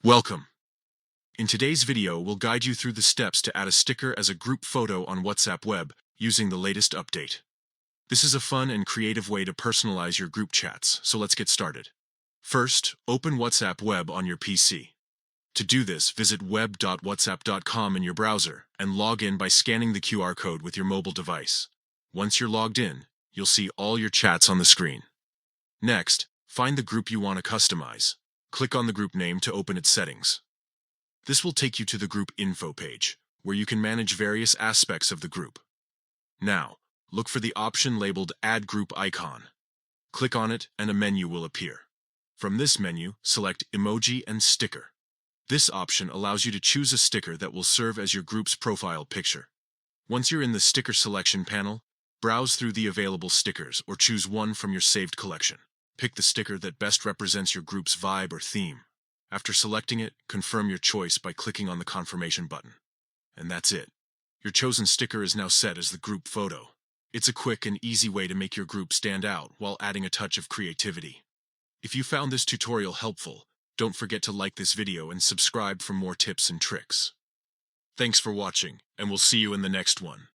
Welcome. In today's video, we'll guide you through the steps to add a sticker as a group photo on WhatsApp Web using the latest update. This is a fun and creative way to personalize your group chats, so let's get started. First, open WhatsApp Web on your PC. To do this, visit web.whatsapp.com in your browser and log in by scanning the QR code with your mobile device. Once you're logged in, you'll see all your chats on the screen. Next, find the group you want to customize. Click on the group name to open its settings. This will take you to the group info page, where you can manage various aspects of the group. Now, look for the option labeled Add Group icon. Click on it and a menu will appear. From this menu, select Emoji and Sticker. This option allows you to choose a sticker that will serve as your group's profile picture. Once you're in the sticker selection panel, browse through the available stickers or choose one from your saved collection. Pick the sticker that best represents your group's vibe or theme. After selecting it, confirm your choice by clicking on the confirmation button. And that's it. Your chosen sticker is now set as the group photo. It's a quick and easy way to make your group stand out while adding a touch of creativity. If you found this tutorial helpful, don't forget to like this video and subscribe for more tips and tricks. Thanks for watching, and we'll see you in the next one.